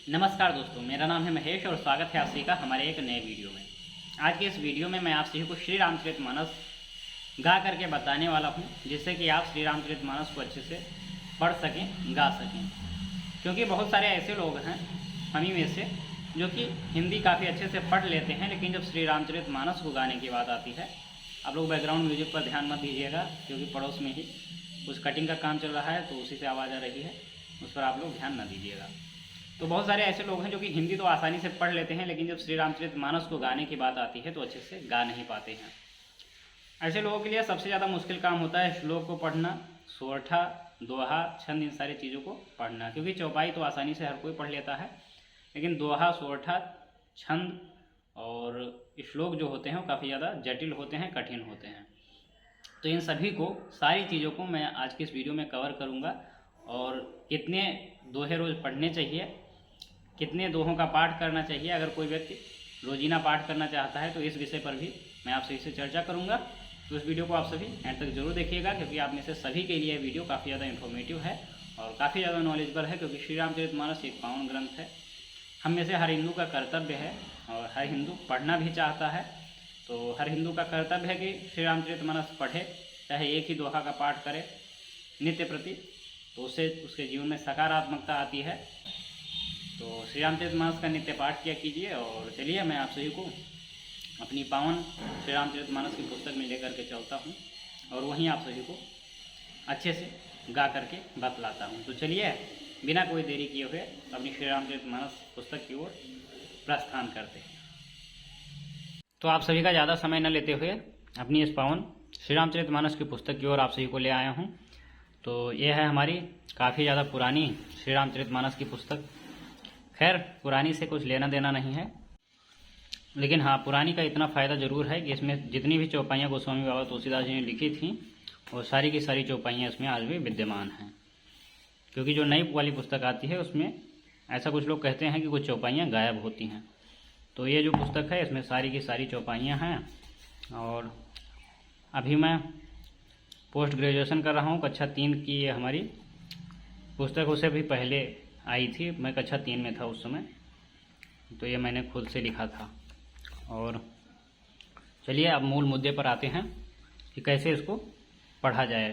नमस्कार दोस्तों, मेरा नाम है महेश और स्वागत है आप सभी का हमारे एक नए वीडियो में। आज के इस वीडियो में मैं आप सभी को श्री रामचरितमानस गा करके बताने वाला हूं, जिससे कि आप श्री रामचरितमानस को अच्छे से पढ़ सकें, गा सकें। क्योंकि बहुत सारे ऐसे लोग हैं हम ही में से जो कि हिंदी काफ़ी अच्छे से पढ़ लेते हैं, लेकिन जब श्री रामचरितमानस को गाने की बात आती है, आप लोग बैकग्राउंड म्यूजिक पर ध्यान मत दीजिएगा, क्योंकि पड़ोस में ही कुछ कटिंग का काम चल रहा है तो उसी से आवाज़ आ रही है, उस पर आप लोग ध्यान न दीजिएगा। तो बहुत सारे ऐसे लोग हैं जो कि हिंदी तो आसानी से पढ़ लेते हैं, लेकिन जब श्री रामचरितमानस को गाने की बात आती है तो अच्छे से गा नहीं पाते हैं। ऐसे लोगों के लिए सबसे ज़्यादा मुश्किल काम होता है श्लोक को पढ़ना, सोरठा, दोहा, छंद, इन सारी चीज़ों को पढ़ना। क्योंकि चौपाई तो आसानी से हर कोई पढ़ लेता है, लेकिन दोहा, सोरठा, छंद और श्लोक जो होते हैं वो काफ़ी ज़्यादा जटिल होते हैं, कठिन होते हैं। तो इन सभी को, सारी चीज़ों को मैं आज की इस वीडियो में कवर करूँगा। और कितने दोहे रोज़ पढ़ने चाहिए, कितने दोहों का पाठ करना चाहिए, अगर कोई व्यक्ति रोजीना पाठ करना चाहता है तो इस विषय पर भी मैं आपसे इससे चर्चा करूंगा। तो इस वीडियो को आप सभी एंड तक जरूर देखिएगा, क्योंकि आप में से सभी के लिए वीडियो काफ़ी ज़्यादा इन्फॉर्मेटिव है और काफ़ी ज़्यादा नॉलेजेबल है। क्योंकि श्री रामचरितमानस एक पावन ग्रंथ है, हम में से हर हिंदू का कर्तव्य है और हर हिंदू पढ़ना भी चाहता है। तो हर हिंदू का कर्तव्य है कि श्री रामचरितमानस पढ़े, चाहे एक ही दोहा का पाठ करे नित्य प्रति, तो उससे उसके जीवन में सकारात्मकता आती है। तो श्री रामचरितमानस का नित्य पाठ किया कीजिए। और चलिए मैं आप सभी को अपनी पावन श्री रामचरितमानस की पुस्तक में लेकर के चलता हूँ और वहीं आप सभी को अच्छे से गा करके बतलाता हूँ। तो चलिए बिना कोई देरी किए हुए अपनी श्री रामचरितमानस पुस्तक की ओर प्रस्थान करते हैं। तो आप सभी का ज़्यादा समय न लेते हुए अपनी इस पावन श्री रामचरितमानस की पुस्तक की ओर आप सभी को ले आया हूँ। तो ये है हमारी काफ़ी ज़्यादा पुरानी श्री रामचरितमानस की पुस्तक। खैर, पुरानी से कुछ लेना देना नहीं है, लेकिन हाँ, पुरानी का इतना फ़ायदा ज़रूर है कि इसमें जितनी भी चौपाइयाँ गोस्वामी बाबा तुलसीदास जी ने लिखी थी, वो सारी की सारी चौपाइयाँ इसमें आज भी विद्यमान हैं। क्योंकि जो नई वाली पुस्तक आती है उसमें ऐसा कुछ लोग कहते हैं कि कुछ चौपाइयाँ गायब होती हैं। तो ये जो पुस्तक है इसमें सारी की सारी चौपाइयाँ हैं। और अभी मैं पोस्ट ग्रेजुएशन कर रहा हूँ, कक्षा 3 की ये हमारी पुस्तक उससे भी पहले आई थी। मैं कक्षा 3 में था उस समय, तो ये मैंने खुद से लिखा था। और चलिए अब मूल मुद्दे पर आते हैं कि कैसे इसको पढ़ा जाए।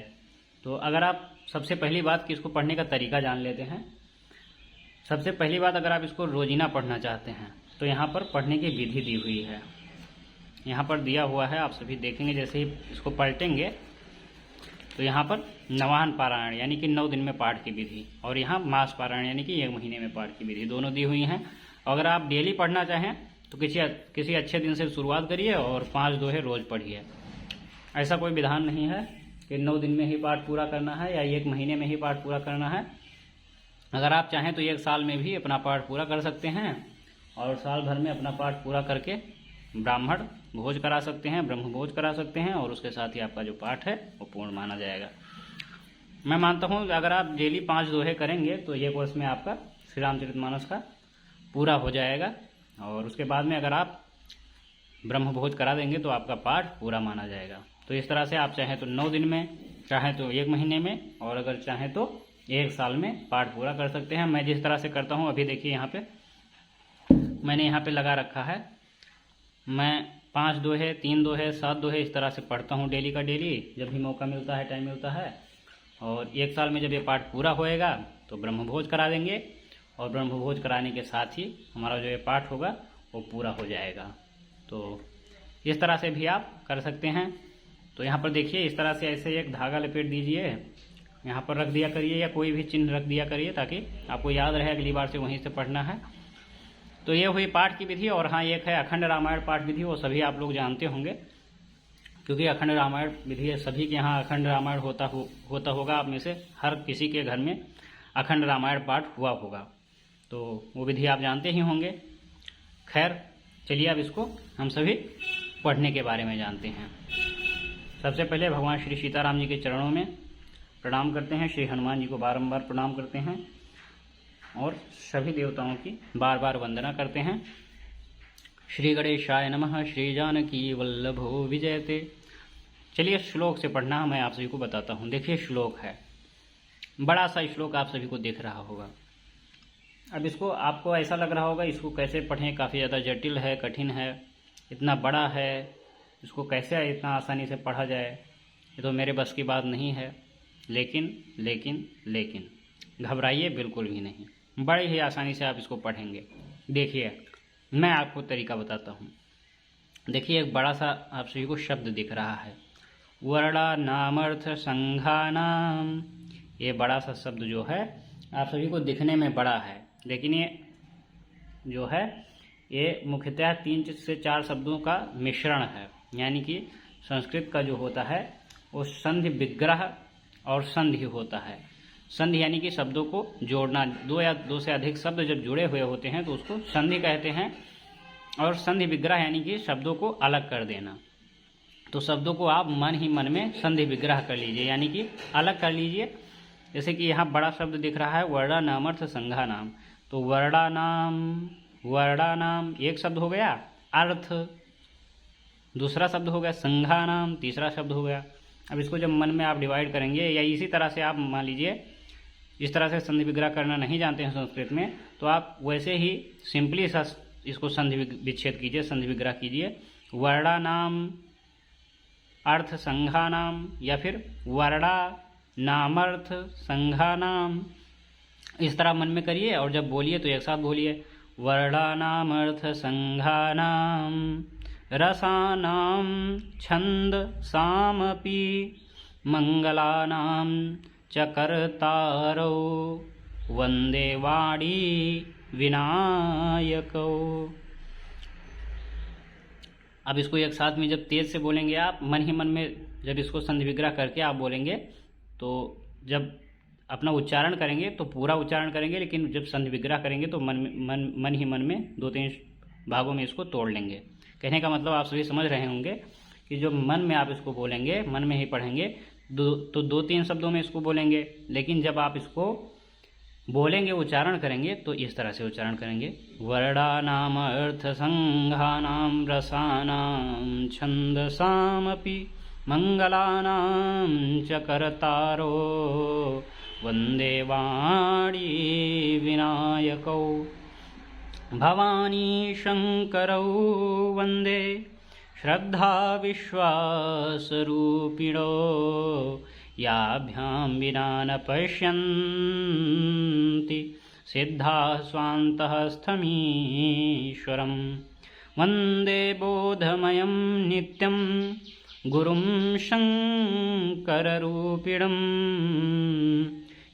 तो अगर आप सबसे पहली बात कि इसको पढ़ने का तरीका जान लेते हैं। सबसे पहली बात, अगर आप इसको रोजीना पढ़ना चाहते हैं तो यहाँ पर पढ़ने की विधि दी हुई है, यहाँ पर दिया हुआ है। आप सभी देखेंगे, जैसे ही इसको पलटेंगे तो यहाँ पर नवाहन पारायण यानी कि 9 दिन में पाठ की विधि, और यहाँ मास पारायण यानी कि 1 महीने में पाठ की विधि, दोनों दी हुई हैं। अगर आप डेली पढ़ना चाहें तो किसी अच्छे दिन से शुरुआत करिए और 5 दोहे रोज़ पढ़िए। ऐसा कोई विधान नहीं है कि 9 दिन में ही पाठ पूरा करना है या 1 महीने में ही पाठ पूरा करना है। अगर आप चाहें तो 1 साल में भी अपना पाठ पूरा कर सकते हैं और साल भर में अपना पाठ पूरा करके ब्राह्मण भोज करा सकते हैं, ब्रह्म भोज करा सकते हैं, और उसके साथ ही आपका जो पाठ है वो पूर्ण माना जाएगा। मैं मानता हूँ अगर आप डेली 5 दोहे करेंगे तो ये कोर्स में आपका श्री रामचरितमानस का पूरा हो जाएगा। और उसके बाद में अगर आप ब्रह्म भोज करा देंगे तो आपका पाठ पूरा माना जाएगा। तो इस तरह से आप चाहें तो 9 दिन में, चाहें तो 1 महीने में, और अगर चाहें तो 1 साल में पाठ पूरा कर सकते हैं। मैं जिस तरह से करता हूँ, अभी देखिए यहाँ पे मैंने यहाँ पे लगा रखा है। मैं 5 दोहे, 3 दोहे, 7 दोहे इस तरह से पढ़ता हूँ डेली का डेली, जब भी मौका मिलता है, टाइम मिलता है। और 1 साल में जब ये पाठ पूरा होएगा तो ब्रह्म भोज करा देंगे, और ब्रह्म भोज कराने के साथ ही हमारा जो ये पाठ होगा वो पूरा हो जाएगा। तो इस तरह से भी आप कर सकते हैं। तो यहाँ पर देखिए, इस तरह से ऐसे एक धागा लपेट दीजिए, यहाँ पर रख दिया करिए या कोई भी चिन्ह रख दिया करिए ताकि आपको याद रहे अगली बार से वहीं से पढ़ना है। तो ये हुई पाठ की विधि। और हाँ, एक है अखंड रामायण पाठ विधि, वो सभी आप लोग जानते होंगे, क्योंकि अखंड रामायण विधि है, सभी के यहाँ अखंड रामायण होता होगा। आप में से हर किसी के घर में अखंड रामायण पाठ हुआ होगा, तो वो विधि आप जानते ही होंगे। खैर, चलिए अब इसको हम सभी पढ़ने के बारे में जानते हैं। सबसे पहले भगवान श्री सीताराम जी के चरणों में प्रणाम करते हैं, श्री हनुमान जी को बारंबार प्रणाम करते हैं और सभी देवताओं की बार बार वंदना करते हैं। श्री गणेशाय नमः, श्री जानकी वल्लभो विजयते। चलिए श्लोक से पढ़ना मैं आप सभी को बताता हूँ। देखिए श्लोक है, बड़ा सा श्लोक आप सभी को दिख रहा होगा। अब इसको आपको ऐसा लग रहा होगा इसको कैसे पढ़ें, काफ़ी ज़्यादा जटिल है, कठिन है, इतना बड़ा है, इसको कैसे इतना आसानी से पढ़ा जाए, ये तो मेरे बस की बात नहीं है। लेकिन घबराइए बिल्कुल भी नहीं, बड़े ही आसानी से आप इसको पढ़ेंगे। देखिए मैं आपको तरीका बताता हूँ। देखिए एक बड़ा सा आप सभी को शब्द दिख रहा है, वर्णा नामर्थ संघानाम। ये बड़ा सा शब्द जो है आप सभी को दिखने में बड़ा है, लेकिन ये जो है ये मुख्यतः 3 से 4 शब्दों का मिश्रण है। यानी कि संस्कृत का जो होता है वो संधि विग्रह और संधि होता है। संधि यानी कि शब्दों को जोड़ना, 2 या 2 से अधिक शब्द जब जुड़े हुए होते हैं तो उसको संधि कहते हैं। और संधि विग्रह यानी कि शब्दों को अलग कर देना। तो शब्दों को आप मन ही मन में संधि विग्रह कर लीजिए, यानी कि अलग कर लीजिए। जैसे कि यहाँ बड़ा शब्द दिख रहा है वर्णा नामर्थ संघा नाम, तो वर्णा नाम एक शब्द हो गया, अर्थ दूसरा शब्द हो गया, संघा नाम तीसरा शब्द हो गया। अब इसको जब मन में आप डिवाइड करेंगे, या इसी तरह से आप मान लीजिए इस तरह से संधि विग्रह करना नहीं जानते हैं संस्कृत में, तो आप वैसे ही सिंपली सा इसको संधि विच्छेद कीजिए, संधि विग्रह कीजिए। वर्णा नाम अर्थ संघा नाम, या फिर वर्णा नामर्थ संघा नाम, इस तरह मन में करिए और जब बोलिए तो एक साथ बोलिए। वर्णा नामर्थ संघा नाम रसानाम छंद सामपि मंगलानाम च कर्तारौ वंदे वाणी विनायकौ। अब इसको एक साथ में जब तेज से बोलेंगे आप, मन ही मन में जब इसको संधि विग्रह करके आप बोलेंगे, तो जब अपना उच्चारण करेंगे तो पूरा उच्चारण करेंगे, लेकिन जब संधि विग्रह करेंगे तो मन ही मन में 2-3 भागों में इसको तोड़ लेंगे। कहने का मतलब आप सभी समझ रहे होंगे कि जो मन में आप इसको बोलेंगे, मन में ही पढ़ेंगे तो 2-3 शब्दों में इसको बोलेंगे, लेकिन जब आप इसको बोलेंगे, उच्चारण करेंगे तो इस तरह से उच्चारण करेंगे। वर्णानाम अर्थ संघानाम रसानाम छंदसामपि मंगलानाम च कर्तारो वंदे वाणी विनायकौ भवानी शंकरौ वंदे श्रद्धा विश्वास रूपिणो याभ्यां विना न पश्यन्ति सिद्धा स्वान्तः स्थमीश्वरं वंदे बोधमयं नित्यं गुरुं शंकररूपिणं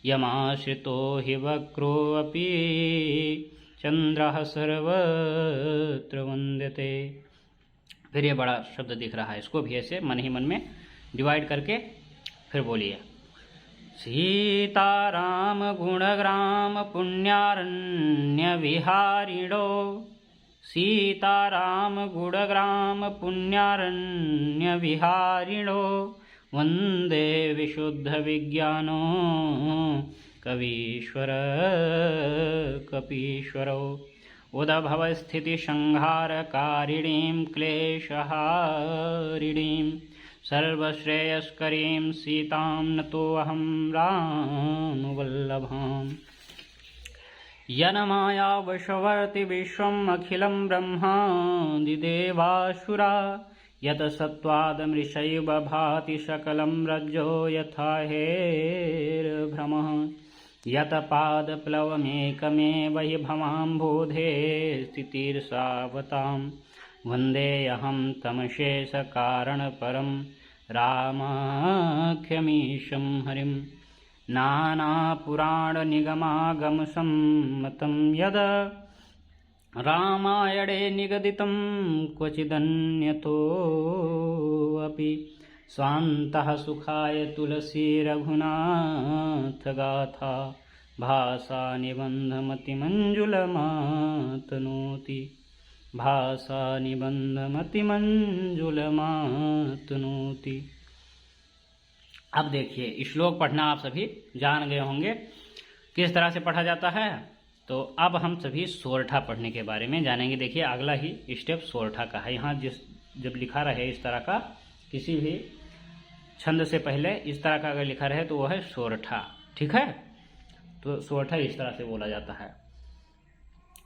यमाश्रितो हि वक्रोऽपि चंद्रः सर्वत्र वंदते। फिर ये बड़ा शब्द दिख रहा है, इसको भी ऐसे मन ही मन में डिवाइड करके फिर बोलिए। सीताराम गुणग्राम पुण्यारण्य विहारिणो सीताराम गुणग्राम पुण्यारण्य विहारिणो वंदे विशुद्ध विज्ञानो कवीश्वर कपीश्वरो उदभव स्थिति संहारकारिणीं क्लेशहारिणीं सर्वश्रेयस्करीं सीतां नतोऽहं रामवल्लभाम्। यन्माया वशवर्ति विश्वम् अखिलं ब्रह्मादिदेवासुरा यत सत्त्वादमृषैव भाति सकलं रज्जो यथा हेर्भ्रमः यत पादप्लवमेकमेव हि भवाम्बोधे स्थितिर्सावतां वन्देऽहं तमशेषकारणपरं रामाख्यमीशं हरिं। नानापुराणनिगमागमसम्मतं यद रामायणे निगदितं क्वचिदन्यतोऽपि स्वान्तः सुखाय तुलसी रघुनाथगाथा भासा निबन्धमतिमञ्जुलमातनोति भासा निबन्धमतिमञ्जुलमातनोति। अब देखिए श्लोक पढ़ना आप सभी जान गए होंगे किस तरह से पढ़ा जाता है। तो अब हम सभी सोरठा पढ़ने के बारे में जानेंगे। देखिए अगला ही स्टेप सोरठा का है। यहाँ जब लिखा रहे इस तरह का, किसी भी छंद से पहले इस तरह का अगर लिखा रहे तो वो है सोरठा, ठीक है। तो सोरठा इस तरह से बोला जाता है।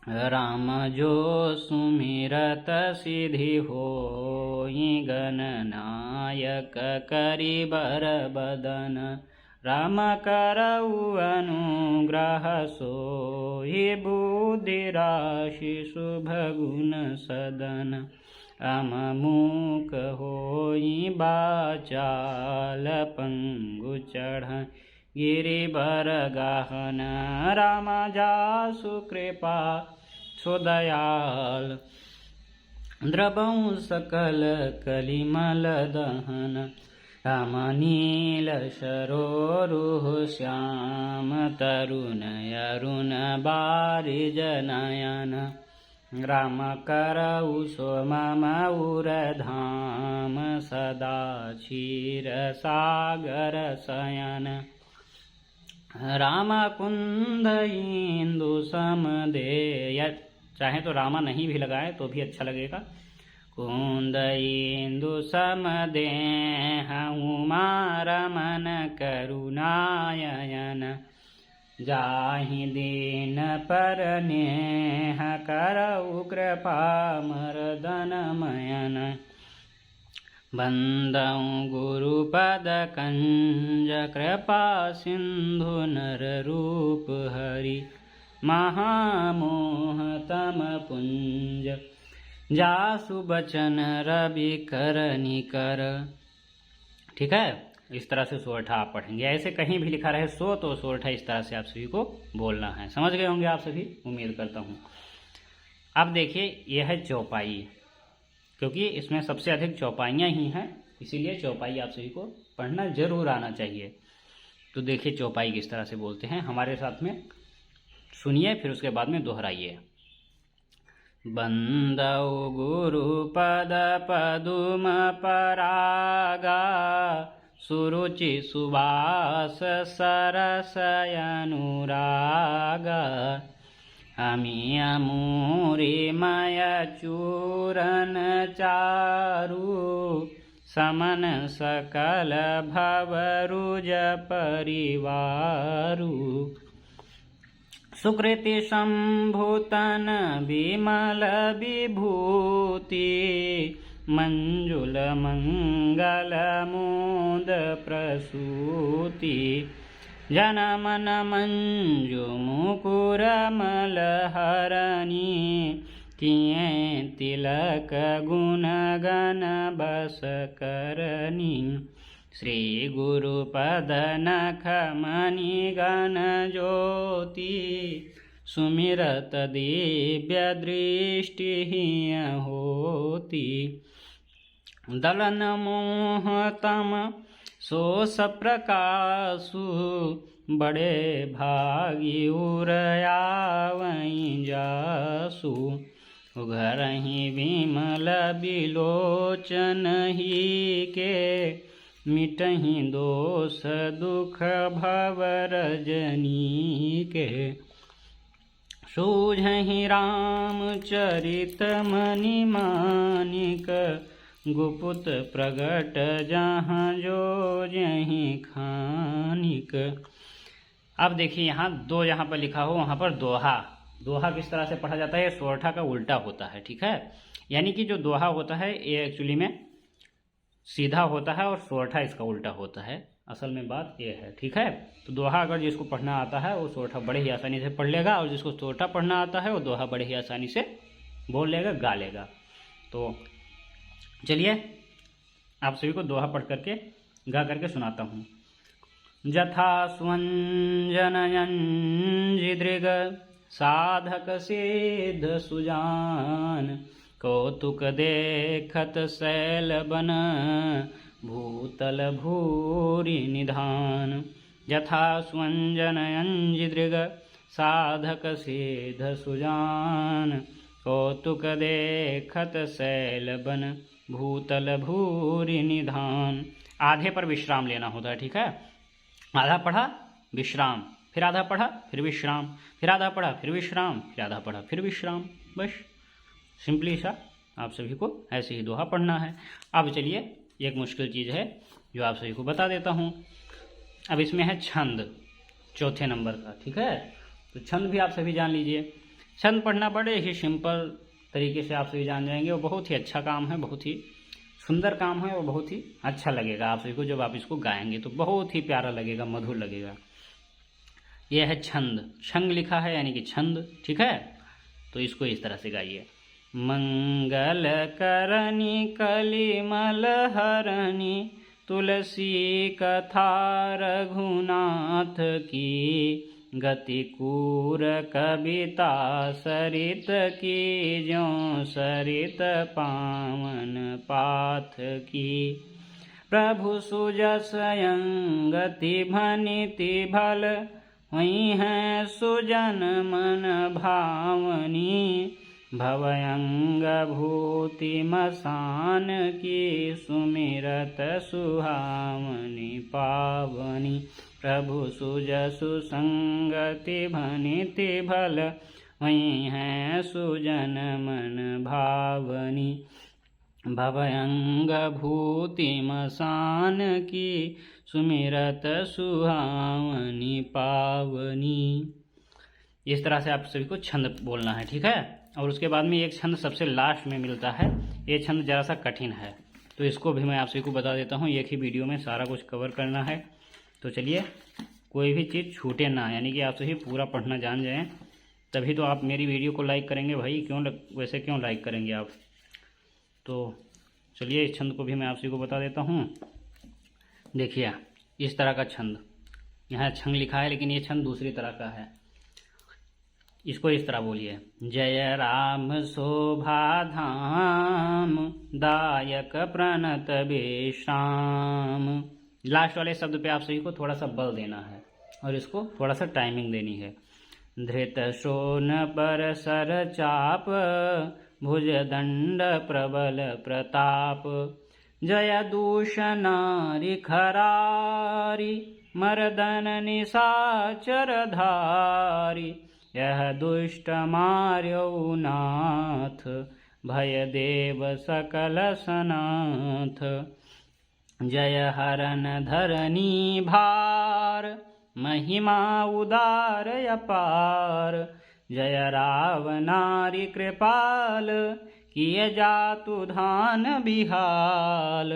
राम जो सुमिरत सिद्धि होई, गणनायक करि बर बदन। राम करऊ अनुग्रह सोई, बुद्धि राशि शुभ गुण सदन। अमूक होई बाचाल, पंगु चढ़ गिरिवर गहन। राम जासु कृपा सुदयाल, द्रवौ सकल कलिमल दहन। राम नील सरोरुह श्याम, तरुण अरुण बारिज नयन। राम करऊ सोम उर धाम, सदा क्षीर सागर शयन। राम कुंद इंदु समदेय, चाहे तो रामा नहीं भी लगाए तो भी अच्छा लगेगा। कुंद इंदु समदेह, उमा रमन करुणायन। जाहि दीन पर नेह, करऊ कृपा मर्दन मयन। बंदौ गुरुपद कंज, कृपा सिंधु नर रूप हरि। महामोह तम पुंज, जासु बचन रवि कर निकर। ठीक है, इस तरह से सोरठा आप पढ़ेंगे। ऐसे कहीं भी लिखा रहे सो तो सोरठा इस तरह से आप सभी को बोलना है। समझ गए होंगे आप सभी, उम्मीद करता हूँ। अब देखिए, यह है चौपाई, क्योंकि इसमें सबसे अधिक चौपाइयाँ ही हैं, इसीलिए चौपाई आप सभी को पढ़ना जरूर आना चाहिए। तो देखिए चौपाई किस तरह से बोलते हैं, हमारे साथ में सुनिए, फिर उसके बाद में दोहराइए। बंदौ गुरुपद पदुम परागा, सुरुचि सुबास सरस अनुरागा। अमी अमूरी मय चूरन चारु, समन सकल भवरुज परिवारु। सुकृति संभूतन विमल विभूति, मंजुल मंगल मोद प्रसूति। जनमन मंजु मुकुर मलहरणी, किए तिलक गुण गण बस करनी। श्री गुरुपद नख मणि गण ज्योति, सुमिरत दिव्य दृष्टि होती। दलन मोहतम सोस प्रकाशु, बड़े भागी उरयावई जासु। उघरहि विमल बिलोचन ही के, मिटहि दोष दुख भव रजनी के। सूझहि रामचरित मणि मानिक, गुपुत प्रगट जहाँ जो जहीं खानिक। अब देखिए यहाँ दो, यहाँ पर लिखा हो वहाँ पर दोहा। दोहा किस तरह से पढ़ा जाता है, सोरठा का उल्टा होता है। ठीक है, यानी कि जो दोहा होता है ये एक्चुअली में सीधा होता है और सोरठा इसका उल्टा होता है। असल में बात ये है। ठीक है, तो दोहा अगर जिसको पढ़ना आता है वो सोरठा बड़े ही आसानी से पढ़ लेगा, और जिसको सोरठा पढ़ना आता है वो दोहा बड़े ही आसानी से बोल लेगा, गा लेगा। तो चलिए आप सभी को दोहा पढ़ करके गा करके सुनाता हूँ। जथा स्वंजनयंजिदृग, साधक सिद्ध सुजान। कौतुक देखत शैल बन, भूतल भूरि निधान। यथा स्वंजनयंजिदृग, साधक सिद्ध सुजान। कौतुक देखत शैल बन, भूतल भूरि निधान। आधे पर विश्राम लेना होता है। ठीक है, आधा पढ़ा विश्राम, फिर आधा पढ़ा फिर विश्राम, फिर आधा पढ़ा फिर विश्राम, फिर आधा पढ़ा फिर विश्राम। बस सिंपली सा आप सभी को ऐसे ही दोहा पढ़ना है। अब चलिए एक मुश्किल चीज़ है जो आप सभी को बता देता हूँ। अब इसमें है छंद, चौथे नंबर का। ठीक है, तो छंद भी आप सभी जान लीजिए। छंद पढ़ना बड़े ही सिंपल तरीके से आप सभी जान जाएंगे, और बहुत ही अच्छा काम है, बहुत ही सुंदर काम है, और बहुत ही अच्छा लगेगा आप सभी को जब आप इसको गाएंगे तो बहुत ही प्यारा लगेगा, मधुर लगेगा। यह है छंद, छंग लिखा है यानी कि छंद, ठीक है। तो इसको इस तरह से गाइए। मंगल करनी कलिमल हरणी, तुलसी कथा रघुनाथ की, गति कूर कविता सरित की, ज्यों सरित पावन पाथ की। प्रभु सुजस गति भनिति भल, वही है सुजन मन भावनी। भवयंग भूति मसान की, सुमिरत सुहावनी पावनी। प्रभु सुजसु संगति भनिति भल, वही है सुजन मन भावनी। भवयंग भूति मसान की, सुमिरत सुहावनी पावनी। इस तरह से आप सभी को छंद बोलना है, ठीक है। और उसके बाद में एक छंद सबसे लास्ट में मिलता है, ये छंद ज़रा सा कठिन है, तो इसको भी मैं आप सभी को बता देता हूँ। एक ही वीडियो में सारा कुछ कवर करना है, तो चलिए कोई भी चीज़ छूटे ना, यानी कि आप सभी पूरा पढ़ना जान जाएं, तभी तो आप मेरी वीडियो को लाइक करेंगे भाई। वैसे क्यों लाइक करेंगे आप। तो चलिए इस छंद को भी मैं आप सभी को बता देता हूँ। देखिए इस तरह का छंद, यहाँ छंग लिखा है लेकिन ये छंद दूसरी तरह का है। इसको इस तरह बोलिए। जय राम शोभा धाम, दायक प्रणत विश्राम। लास्ट वाले शब्द पे आप सभी को थोड़ा सा बल देना है और इसको थोड़ा सा टाइमिंग देनी है। धृत शोन पर सर चाप, भुज दंड प्रबल प्रताप। जय दूषणारि खरारी, मर्दन निशाचर धारी। यह दुष्ट मार्यो नाथ, भय देव सकल सनाथ। जय हरन धरनी भार, महिमा उदार अपार। जय रावनारी कृपाल, किए जातु धान बिहाल।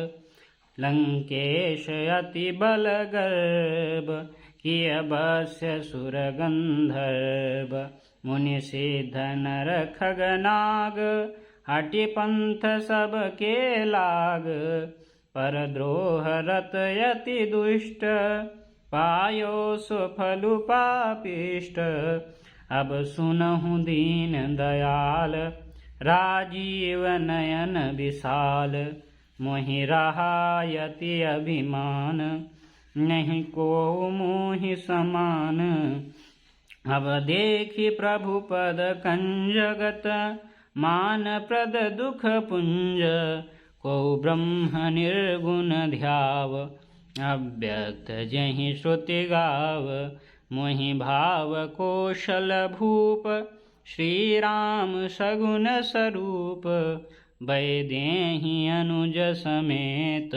लंकेश अति बल गर्भ, किए बस्य सुर गंधर्व। मुनि सिद्ध नर खगनाग, हटि पंथ सब के लाग। पर द्रोह रत यति दुष्ट, पायो सुफलु पापिष्ट। अब सुनहु दीन दयाल, राजीव नयन विशाल। मोहि रहा यति अभिमान, नहीं को मोहि समान। अब देखि प्रभु पद कंजगत, मान प्रद दुख पुंज। को ब्रह्म निर्गुण ध्याव, अव्यक्त जहि श्रुति गाव। मोहि भाव कौशल भूप, श्री राम सगुण स्वरूप। वैदेहि अनुज समेत,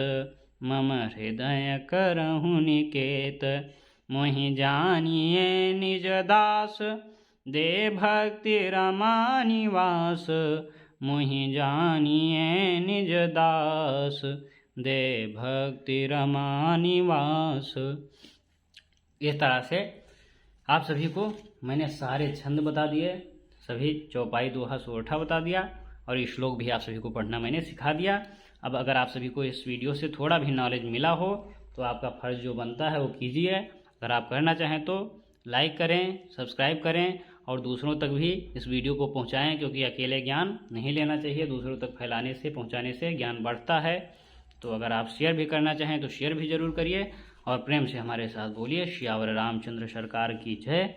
मम हृदय करहु निकेत। मोहि जानिए निज दास, दे भक्ति रमा निवास। मोहि जानिए निज दास, दे भक्ति रमा निवास। इस तरह से आप सभी को मैंने सारे छंद बता दिए, सभी चौपाई दोहा सोरठा बता दिया, और ये श्लोक भी आप सभी को पढ़ना मैंने सिखा दिया। अब अगर आप सभी को इस वीडियो से थोड़ा भी नॉलेज मिला हो तो आपका फ़र्ज़ जो बनता है वो कीजिए। अगर आप करना चाहें तो लाइक करें, सब्सक्राइब करें, और दूसरों तक भी इस वीडियो को पहुंचाएं, क्योंकि अकेले ज्ञान नहीं लेना चाहिए, दूसरों तक फैलाने से, पहुंचाने से ज्ञान बढ़ता है। तो अगर आप शेयर भी करना चाहें तो शेयर भी ज़रूर करिए, और प्रेम से हमारे साथ बोलिए श्यावर रामचंद्र सरकार की जय।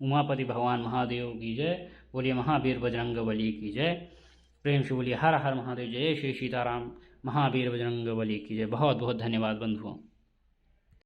उमापति भगवान महादेव की जय। बोलिए महावीर बजरंग बली की जय। प्रेम से बोलिए हर हर महादेव, जय श्री सीताराम, महावीर बजरंग बली की जय। बहुत बहुत धन्यवाद बंधुओं।